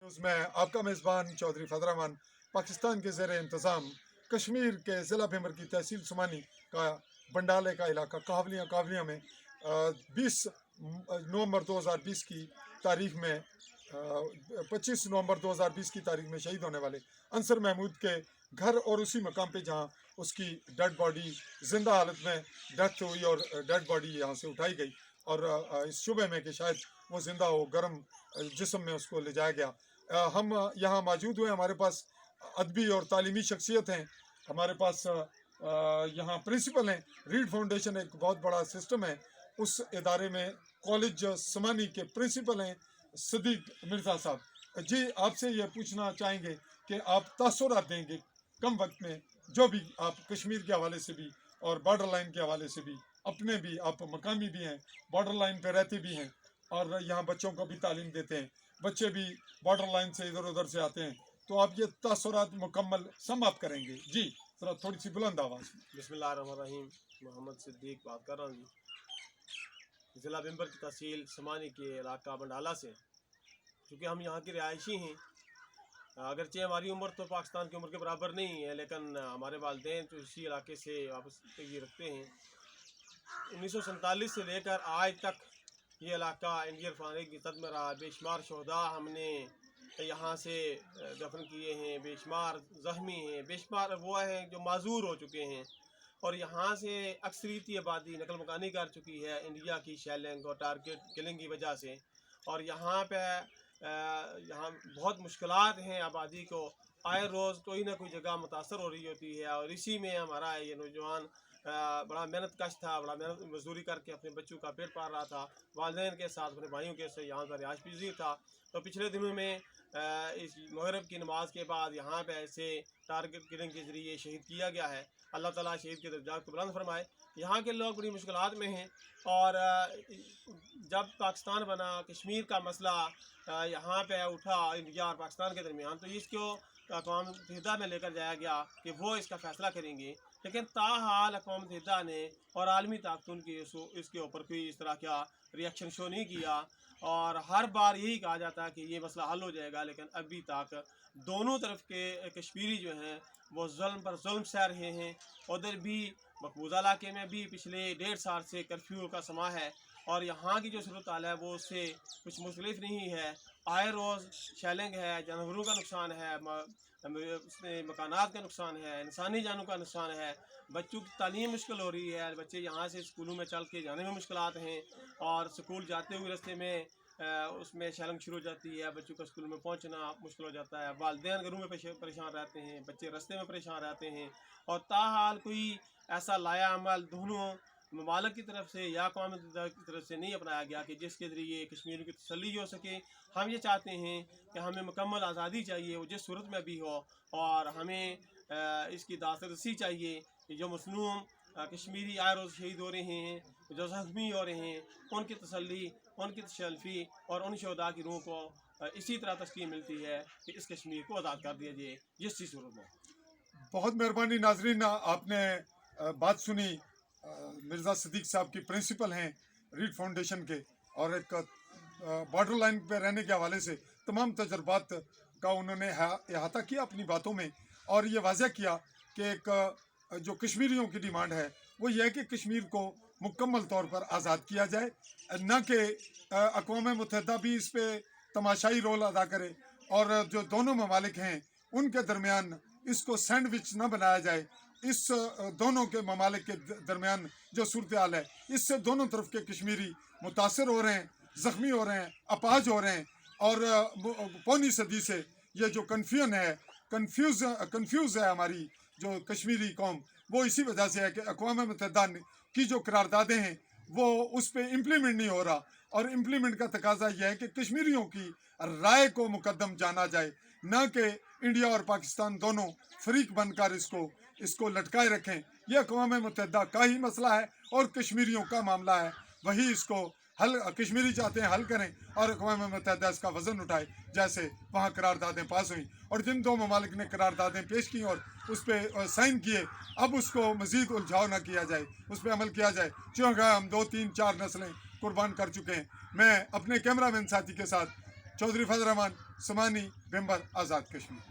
News में आपका मेज़बान चौधरी फजल रहमान पाकिस्तान के ज़ेर इंतज़ाम कश्मीर के ज़िला भीमर की तहसील सुमानी का बंडाले का इलाका कावलियाँ में 20 नवंबर 2020 की तारीख में 25 नवंबर 2020 की तारीख में शहीद होने वाले अंसर महमूद के घर और उसी मकाम पे जहाँ उसकी डेड बॉडी जिंदा हालत में डेथ हुई और डेड बॉडी यहाँ से उठाई गई और इस शुबे में कि शायद वो जिंदा हो, गर्म जिस्म में उसको ले जाया गया। हम यहाँ मौजूद हुए, हमारे पास अदबी और तालीमी शख्सियत हैं, हमारे पास यहाँ प्रिंसिपल हैं। रीड फाउंडेशन एक बहुत बड़ा सिस्टम है, उस इदारे में कॉलेज समानी के प्रिंसिपल हैं सदीक मिर्ज़ा साहब। जी, आपसे ये पूछना चाहेंगे कि आप तासुरात देंगे कम वक्त में, जो भी आप कश्मीर के हवाले से भी और बॉर्डर लाइन के हवाले से भी, अपने भी आप मकामी भी हैं, बॉर्डर लाइन पर रहते भी हैं और यहाँ बच्चों को भी तालीम देते हैं, बच्चे भी बॉर्डर लाइन से इधर उधर से आते हैं, तो आप ये तासुरात मुकम्मल सम आप करेंगे। जी, जरा थोड़ी सी बुलंद आवाज़। बिस्मिल्लाहिर्रहमानिर्रहीम। मोहम्मद सिद्दीक बात कर रहा हूँ जी, ज़िला बिम्बर की तहसील समानी के इलाका बंडाला से। चूँकि हम यहाँ के रिहायशी हैं, अगरचे हमारी उम्र तो पाकिस्तान की उम्र के बराबर नहीं है, लेकिन हमारे वालिदैन तो इसी इलाके से वापसी रखते हैं। 1947 से लेकर आज तक ये इलाका इंडियन फानी की तद में रहा। बेशुमार शहदा हमने यहाँ से दफन किए हैं, बेशुमार ज़ख्मी हैं, बेशुमार वो हैं जो माजूर हो चुके हैं, और यहाँ से अक्सरीती आबादी नकल मकानी कर चुकी है इंडिया की शेलिंग और टारगेट किलिंग की वजह से। और यहाँ पे यहाँ बहुत मुश्किलात हैं आबादी को, आए रोज़ कोई ना कोई जगह मुतासर हो रही होती है। और इसी में हमारा ये नौजवान बड़ा मेहनत कश था, बड़ा मेहनत मजदूरी करके अपने बच्चों का पेट पाल रहा था, वालिदैन के साथ अपने भाइयों के साथ यहाँ पर रिहाइश पजीर था। तो पिछले दिनों में इस मुहर्रम की नमाज के बाद यहाँ पे ऐसे टारगेट किलिंग के ज़रिए शहीद किया गया है। अल्लाह ताला शहीद के दर्जात को बुलंद फरमाए। यहाँ के लोग बड़ी मुश्किलात में हैं, और जब पाकिस्तान बना, कश्मीर का मसला यहाँ पे उठा इंडिया और पाकिस्तान के दरमियान, तो इसको अक़वाम मुत्तहिदा में लेकर जाया गया कि वो इसका फ़ैसला करेंगे, लेकिन ताहाल अक़वाम मुत्तहिदा ने और आलमी ताकतों की इसके ऊपर कोई इस तरह का रिएक्शन शो नहीं किया। और हर बार यही कहा जाता है कि ये मसला हल हो जाएगा, लेकिन अभी तक दोनों तरफ के कश्मीरी जो हैं वो जुल्म पर जुल्म सह रहे हैं। उधर भी मकबूजा इलाके में भी पिछले 1.5 साल से कर्फ्यू का समा है, और यहाँ की जो सूरत हाल है वो उससे कुछ मुख्तलिफ नहीं है। आए रोज़ शेलिंग है, जानवरों का नुकसान है, उसमें मकानात का नुकसान है, इंसानी जानों का नुकसान है, बच्चों की तालीम मुश्किल हो रही है, बच्चे यहाँ से स्कूलों में चल के जाने में मुश्किलात हैं, और स्कूल जाते हुए रास्ते में उसमें शेलिंग शुरू हो जाती है, बच्चों का स्कूल में पहुँचना मुश्किल हो जाता है, वालिदैन घरों में परेशान रहते हैं, बच्चे रास्ते में परेशान रहते हैं। और ताहाल कोई ऐसा लाया अमल दोनों ममालिक की तरफ से या अक़वाम मुत्तहिदा की तरफ से नहीं अपनाया गया कि जिसके ज़रिए कश्मीर की तसल्ली हो सके। हम ये चाहते हैं कि हमें मुकम्मल आज़ादी चाहिए, वो जिस सूरत में भी हो, और हमें इसकी दासरसी चाहिए कि जो मसलूम कश्मीरी आए रोज़ शहीद हो रहे हैं, जो ज़ख्मी हो रहे हैं, उनकी तसल्ली, उनकी तशल्फ़ी और उन शहदा की रूह को इसी तरह तस्कीन मिलती है कि इस कश्मीर को आज़ाद कर दिया जाए जिस चीज़ सूरत में। बहुत मेहरबानी नाजरीन, आपने बात सुनी। मिर्ज़ा सिद्दीक साहब की प्रिंसिपल हैं रीड फाउंडेशन के, और एक बॉर्डर लाइन पे रहने के हवाले से तमाम तजर्बात का उन्होंने अहाता किया अपनी बातों में, और ये वाज़ह किया कि एक जो कश्मीरियों की डिमांड है वो ये है कि कश्मीर को मुकम्मल तौर पर आज़ाद किया जाए, न कि अक़वाम मुत्तहिदा भी इस पर तमाशाई रोल अदा करे, और जो दोनों ममालिक हैं उनके दरमियान इसको सैंडविच न बनाया जाए। इस दोनों के ममालिक के दरमियान जो सूरत हाल है, इससे दोनों तरफ के कश्मीरी मुतासर हो रहे हैं, ज़ख्मी हो रहे हैं, अपाहज हो रहे हैं, और पौनी सदी से ये जो कन्फ्यूज़ है हमारी जो कश्मीरी कौम, वो इसी वजह से है कि अक़वाम मुत्तहिदा की जो करारदादें हैं वो उस पर इम्प्लीमेंट नहीं हो रहा, और इम्प्लीमेंट का तकाजा यह है कि कश्मीरियों की राय को मुकद्दम जाना जाए, न कि इंडिया और पाकिस्तान दोनों फरीक बनकर इसको लटकाए रखें। यह अक़वाम मुत्तहिदा का ही मसला है और कश्मीरियों का मामला है, वही इसको हल कश्मीरी चाहते हैं हल करें, और अक़वाम मुत्तहिदा इसका वज़न उठाए, जैसे वहाँ करारदादें पास हुई और जिन दो ममालिक ने करारदादें पेश की और उस पर साइन किए, अब उसको मज़ीद उलझाव ना किया जाए, उस पर अमल किया जाए। चूँकि हम 2, 3, 4 नस्लें कुर्बान कर चुके हैं। मैं अपने कैमरामैन साथी के साथ चौधरी फजल रहमान सुमानी बिम्बर आज़ाद कश्मीर।